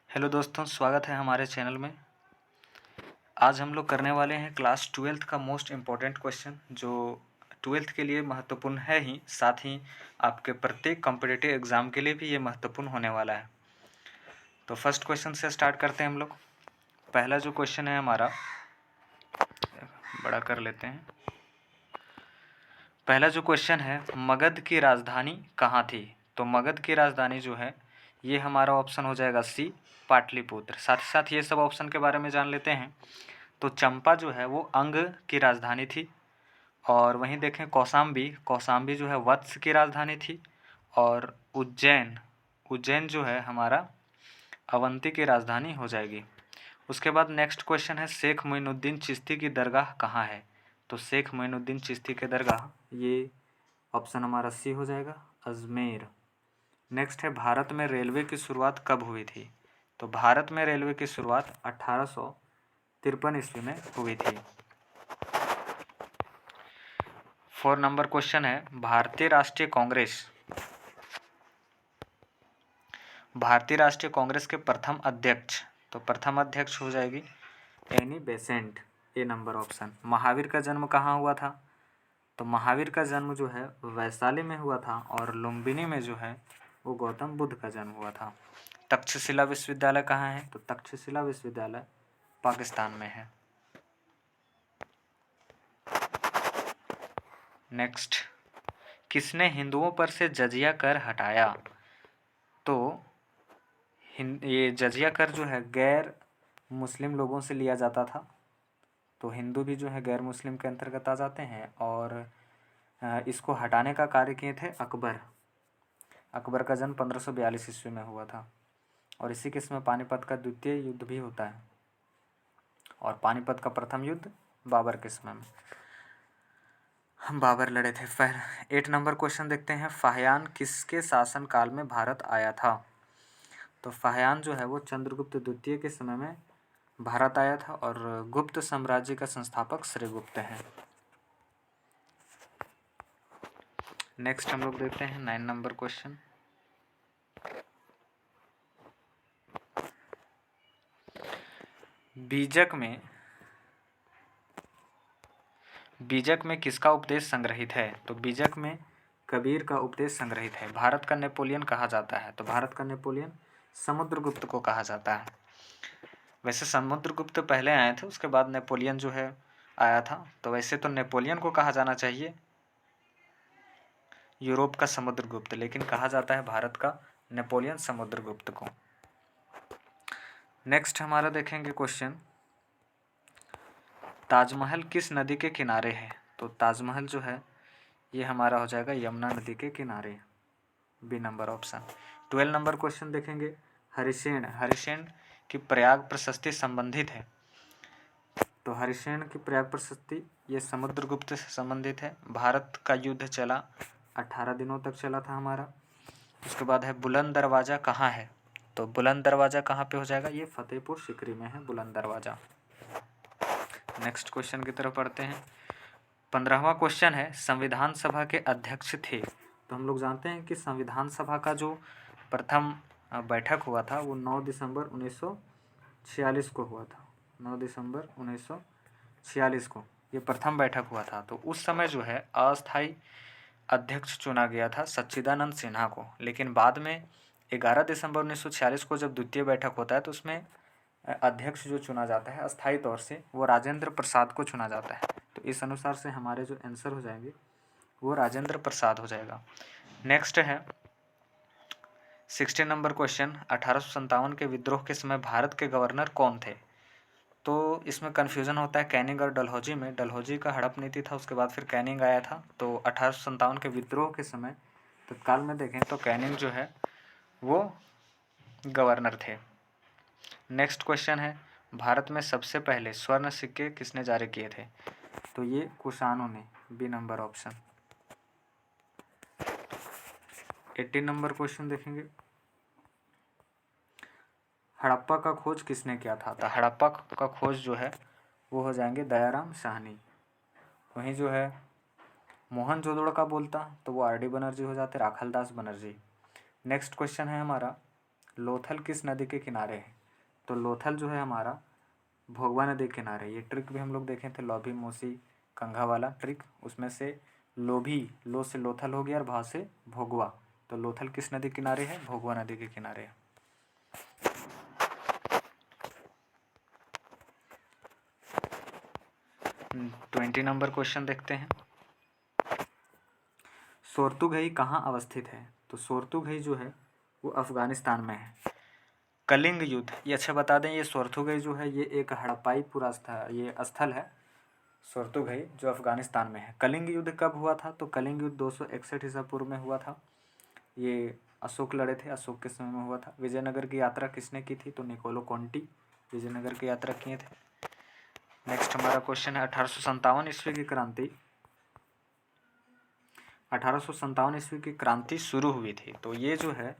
Hello दोस्तों, स्वागत है हमारे चैनल में। आज हम लोग करने वाले हैं क्लास 12th का मोस्ट इम्पॉर्टेंट क्वेश्चन, जो 12th के लिए महत्वपूर्ण है ही, साथ ही आपके प्रत्येक कॉम्पिटिटिव एग्ज़ाम के लिए भी ये महत्वपूर्ण होने वाला है। तो फर्स्ट क्वेश्चन से स्टार्ट करते हैं हम लोग। पहला जो क्वेश्चन है हमारा, बड़ा कर लेते हैं। पहला जो क्वेश्चन है, मगध की राजधानी कहाँ थी? तो मगध की राजधानी जो है, ये हमारा ऑप्शन हो जाएगा सी, पाटलिपुत्र। साथ ही साथ ये सब ऑप्शन के बारे में जान लेते हैं। तो चंपा जो है वो अंग की राजधानी थी, और वहीं देखें कौशाम्बी, कौशाम्बी जो है वत्स की राजधानी थी, और उज्जैन, उज्जैन जो है हमारा अवंती की राजधानी हो जाएगी। उसके बाद नेक्स्ट क्वेश्चन है, शेख मोइनुद्दीन चिश्ती की दरगाह कहाँ है? तो शेख मोइनुद्दीन चिश्ती की दरगाह, ये ऑप्शन हमारा सी हो जाएगा, अजमेर। नेक्स्ट है, भारत में रेलवे की शुरुआत कब हुई थी? तो भारत में रेलवे की शुरुआत 1853 ईस्वी में हुई थी। 4 नंबर क्वेश्चन है, भारतीय राष्ट्रीय कांग्रेस, भारतीय राष्ट्रीय कांग्रेस के प्रथम अध्यक्ष, तो प्रथम अध्यक्ष हो जाएगी एनी बेसेंट, ए नंबर ऑप्शन। महावीर का जन्म कहाँ हुआ था? तो महावीर का जन्म जो है वैशाली में हुआ था, और लुम्बिनी में जो है वो गौतम बुद्ध का जन्म हुआ था। तक्षशिला विश्वविद्यालय कहाँ है? तो तक्षशिला विश्वविद्यालय पाकिस्तान में है। नेक्स्ट, किसने हिंदुओं पर से जजिया कर हटाया? तो ये जजिया कर जो है गैर मुस्लिम लोगों से लिया जाता था, तो हिंदू भी जो है गैर मुस्लिम के अंतर्गत आ जाते हैं, और इसको हटाने का कार्य किए थे अकबर। अकबर का जन्म 1542 ईस्वी में हुआ था, और इसी के समय पानीपत का द्वितीय युद्ध भी होता है, और पानीपत का प्रथम युद्ध बाबर के समय में बाबर लड़े थे। फिर 8 नंबर क्वेश्चन देखते हैं, फाहियान किसके शासन काल में भारत आया था? तो फाहियान जो है वो चंद्रगुप्त द्वितीय के समय में भारत आया था, और गुप्त साम्राज्य का संस्थापक श्रीगुप्त हैं। नेक्स्ट हम लोग देखते हैं 9 नंबर क्वेश्चन, बीजक में किसका उपदेश संग्रहित है? तो बीजक में कबीर का उपदेश संग्रहित है। भारत का नेपोलियन कहा जाता है? तो भारत का नेपोलियन समुद्रगुप्त को कहा जाता है। वैसे समुद्रगुप्त पहले आए थे, उसके बाद नेपोलियन जो है आया था, तो वैसे तो नेपोलियन को कहा जाना चाहिए यूरोप का समुद्रगुप्त, लेकिन कहा जाता है भारत का नेपोलियन समुद्रगुप्त को। नेक्स्ट हमारा देखेंगे क्वेश्चन, ताजमहल किस नदी के किनारे है? तो ताजमहल जो है ये हमारा हो जाएगा यमुना नदी के किनारे, बी नंबर ऑप्शन। 12 नंबर क्वेश्चन देखेंगे, हरिसेन, हरिसेन की प्रयाग प्रशस्ति संबंधित है? तो हरिसेन की प्रयाग प्रशस्ति ये समुद्रगुप्त से संबंधित है। भारत का युद्ध चला 18 दिनों तक चला था हमारा। उसके बाद है, बुलंद दरवाज़ा कहाँ है? तो बुलंद दरवाज़ा कहाँ पे हो जाएगा? ये फतेहपुर सिकरी में है बुलंद दरवाज़ा। नेक्स्ट क्वेश्चन की तरफ पढ़ते हैं। 15वां क्वेश्चन है, संविधान सभा के अध्यक्ष थे? तो हम लोग जानते हैं कि संविधान सभा का जो प्रथम बैठक हुआ था वो 9 दिसंबर 1946 को हुआ था। 9 दिसंबर 1946 को ये प्रथम बैठक हुआ था। तो उस समय जो है अस्थायी अध्यक्ष चुना गया था सच्चिदानंद सिन्हा को, लेकिन बाद में 11 दिसंबर 1946 को जब द्वितीय बैठक होता है तो उसमें अध्यक्ष जो चुना जाता है अस्थायी तौर से, वो राजेंद्र प्रसाद को चुना जाता है। तो इस अनुसार से हमारे जो आंसर हो जाएंगे वो राजेंद्र प्रसाद हो जाएगा। नेक्स्ट है 16 नंबर क्वेश्चन, 1857 के विद्रोह के समय भारत के गवर्नर कौन थे? तो इसमें कन्फ्यूज़न होता है कैनिंग और डलहौजी में। डलहौजी का हड़प नीति था, उसके बाद फिर कैनिंग आया था। तो 1857 के विद्रोह के समय तत्काल में देखें तो कैनिंग जो है वो गवर्नर थे। नेक्स्ट क्वेश्चन है, भारत में सबसे पहले स्वर्ण सिक्के किसने जारी किए थे? तो ये कुषाणों ने, बी नंबर ऑप्शन। 18 नंबर क्वेश्चन देखेंगे, हड़प्पा का खोज किसने किया था? तो हड़प्पा का खोज जो है वो हो जाएंगे दयाराम साहनी। वहीं जो है मोहनजोदड़ो का बोलता तो वो आर डी बनर्जी हो जाते, राखलदास बनर्जी। नेक्स्ट क्वेश्चन है हमारा, लोथल किस नदी के किनारे है? तो लोथल जो है हमारा भोगवा नदी के किनारे। ये ट्रिक भी हम लोग देखे थे, लोभी मोसी कंघा वाला ट्रिक। उसमें से लोभी, लो से लोथल हो गया और भा से भोगवा, तो लोथल किस नदी किनारे है? भोगवा नदी के किनारे है। 20 नंबर क्वेश्चन देखते हैं। सोर्तुगई कहाँ अवस्थित है? तो सोर्तुगई जो है वो अफगानिस्तान में है। कलिंग युद्ध, ये अच्छा बता दें, ये सोर्तुगई जो है ये एक हड़प्पाई पूरा ये स्थल है सोर्तुगई, जो अफगानिस्तान में है। कलिंग युद्ध कब हुआ था? तो कलिंग युद्ध 261 ईसा पूर्व में हुआ था। ये अशोक लड़े थे, अशोक के समय में हुआ था। विजयनगर की यात्रा किसने की थी? तो निकोलो कॉन्टी विजयनगर की यात्रा किए थे। नेक्स्ट हमारा क्वेश्चन है 1857 ईस्वी की क्रांति। 1857 ईस्वी की क्रांति शुरू हुई थी, तो ये जो है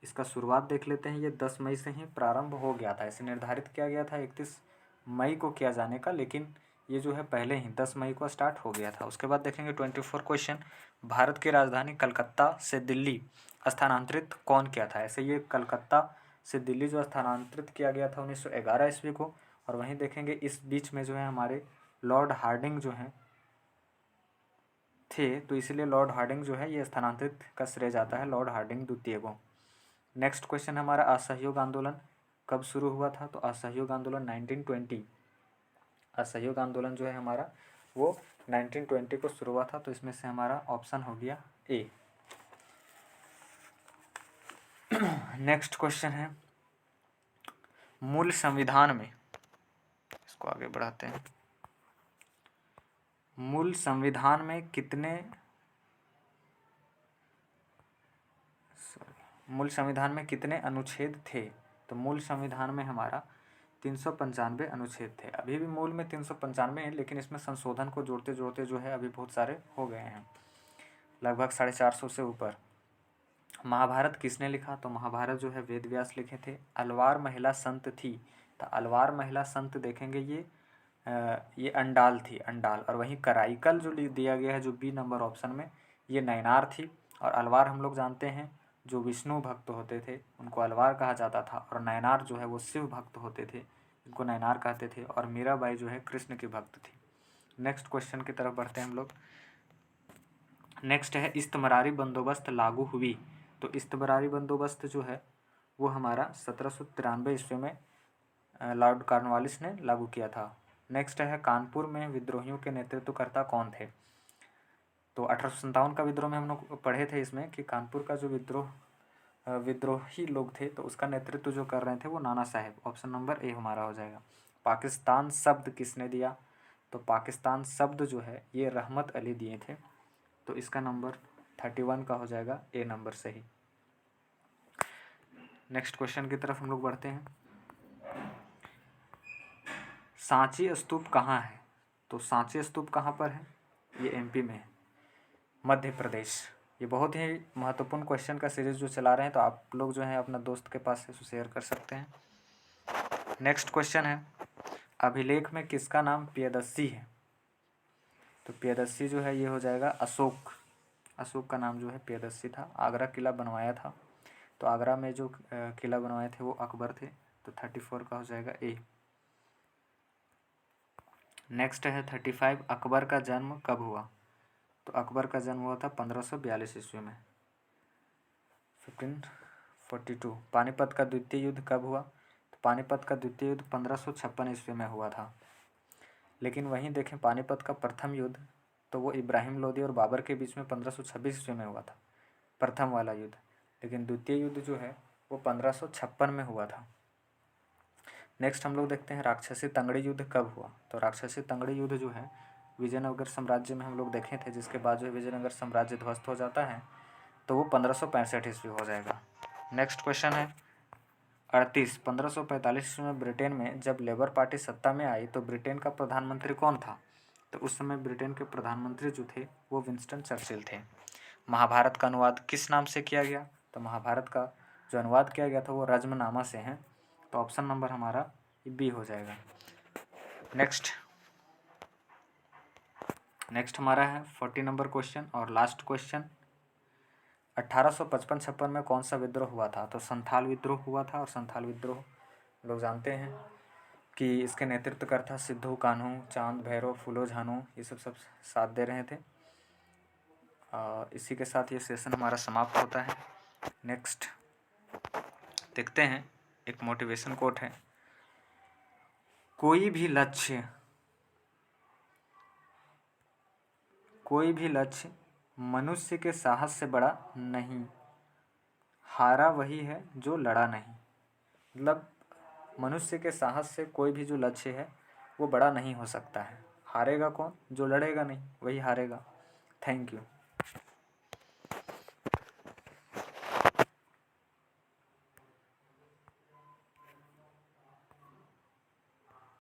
इसका शुरुआत देख लेते हैं। ये 10 मई से ही प्रारंभ हो गया था। इसे निर्धारित किया गया था 31 मई को किया जाने का, लेकिन ये जो है पहले ही 10 मई को स्टार्ट हो गया था। उसके बाद देखेंगे 24 क्वेश्चन, भारत की राजधानी कलकत्ता से दिल्ली स्थानांतरित कौन किया था? ऐसे ये कलकत्ता से दिल्ली जो स्थानांतरित किया गया था 1911 ईस्वी को। और वहीं देखेंगे इस बीच में जो है हमारे लॉर्ड हार्डिंग जो हैं थे, तो इसलिए लॉर्ड हार्डिंग जो है ये स्थानांतरित का श्रेय जाता है लॉर्ड हार्डिंग द्वितीय को। नेक्स्ट क्वेश्चन हमारा असहयोग आंदोलन कब शुरू हुआ था? तो असहयोग आंदोलन 1920, असहयोग आंदोलन जो है हमारा वो 1920 को शुरू हुआ था। तो इसमें से हमारा ऑप्शन हो गया ए। नेक्स्ट क्वेश्चन है मूल संविधान में, इसको आगे बढ़ाते हैं, मूल संविधान में कितने अनुच्छेद थे? तो मूल संविधान में हमारा 395 अनुच्छेद थे। अभी भी मूल में 395 है, लेकिन इसमें संशोधन को जोड़ते जोड़ते जो है अभी बहुत सारे हो गए हैं, लगभग 450 से ऊपर। महाभारत किसने लिखा? तो महाभारत जो है वेद व्यास लिखे थे। अलवार महिला संत थी, तो अलवार महिला संत देखेंगे ये अंडाल थी, अंडाल। और वहीं कराईकल जो दिया गया है जो बी नंबर ऑप्शन में, ये नैनार थी। और अलवार हम लोग जानते हैं जो विष्णु भक्त होते थे उनको अलवार कहा जाता था, और नैनार जो है वो शिव भक्त होते थे, इनको नैनार कहते थे। और मीराबाई जो है कृष्ण की भक्त थी। नेक्स्ट क्वेश्चन की तरफ बढ़ते हैं हम लोग। नेक्स्ट है इस्तमरारी बंदोबस्त लागू हुई। तो इस्तमरारी बंदोबस्त जो है वो हमारा 1793 ईस्वी में लॉर्ड कॉर्नवालिस ने लागू किया था। नेक्स्ट है कानपुर में विद्रोहियों के नेतृत्वकर्ता कौन थे? तो 1857 का विद्रोह में हम लोग पढ़े थे इसमें कि कानपुर का जो विद्रोही लोग थे तो उसका नेतृत्व जो कर रहे थे वो Nana Saheb. Option number A हमारा हो जाएगा। पाकिस्तान शब्द किसने दिया? तो पाकिस्तान शब्द जो है ये रहमत अली दिए थे, तो इसका नंबर 31 का हो जाएगा ए नंबर सही। नेक्स्ट क्वेश्चन की तरफ हम लोग बढ़ते हैं। सांची स्तूप कहाँ है? तो सांची स्तूप कहाँ पर है? ये एमपी में है, मध्य प्रदेश। ये बहुत ही महत्वपूर्ण क्वेश्चन का सीरीज जो चला रहे हैं, तो आप लोग जो है अपना दोस्त के पास से शेयर कर सकते हैं। नेक्स्ट क्वेश्चन है अभिलेख में किसका नाम प्रियदर्शी है? तो प्रियदर्शी जो है ये हो जाएगा अशोक, अशोक का नाम जो है प्रियदर्शी था। आगरा किला बनवाया था, तो आगरा में जो किला बनवाए थे वो अकबर थे, तो 34 का हो जाएगा ए। नेक्स्ट है 35 अकबर का जन्म कब हुआ? तो अकबर का जन्म हुआ था 1542 ईस्वी में, 1542। पानीपत का द्वितीय युद्ध कब हुआ? तो पानीपत का द्वितीय युद्ध 1556 ईस्वी में हुआ था। लेकिन वहीं देखें पानीपत का प्रथम युद्ध तो वो इब्राहिम लोदी और बाबर के बीच में 1526 ईस्वी में हुआ था, प्रथम वाला युद्ध। लेकिन द्वितीय युद्ध जो है वो 1556 में हुआ था। नेक्स्ट हम लोग देखते हैं राक्षसी तंगड़ी युद्ध कब हुआ? तो राक्षसी तंगड़ी युद्ध जो है विजयनगर साम्राज्य में हम लोग देखे थे, जिसके बाद जो विजयनगर साम्राज्य ध्वस्त हो जाता है, तो वो 1565 ईस्वी हो जाएगा। नेक्स्ट क्वेश्चन है 1545 ईस्वी में ब्रिटेन में जब लेबर पार्टी सत्ता में आई तो ब्रिटेन का प्रधानमंत्री कौन था? तो उस समय ब्रिटेन के प्रधानमंत्री जो थे वो विंस्टन चर्चिल थे। महाभारत का अनुवाद किस नाम से किया गया? तो महाभारत का जो अनुवाद किया गया था वो रज्मनामा से है, तो ऑप्शन नंबर हमारा बी हो जाएगा। नेक्स्ट हमारा है 40 नंबर क्वेश्चन और लास्ट क्वेश्चन। 1855-56 में कौन सा विद्रोह हुआ था? तो संथाल विद्रोह हुआ था, और संथाल विद्रोह लोग जानते हैं कि इसके नेतृत्व करता सिद्धू कान्हू, चांद, भैरव, फूलो, झानो, ये सब साथ दे रहे थे। इसी के साथ ये सेशन हमारा समाप्त होता है। नेक्स्ट देखते हैं, एक मोटिवेशन कोट है, कोई भी लक्ष्य मनुष्य के साहस से बड़ा नहीं, हारा वही है जो लड़ा नहीं। मतलब मनुष्य के साहस से कोई भी जो लक्ष्य है वो बड़ा नहीं हो सकता है। हारेगा कौन? जो लड़ेगा नहीं, वही हारेगा। Thank you.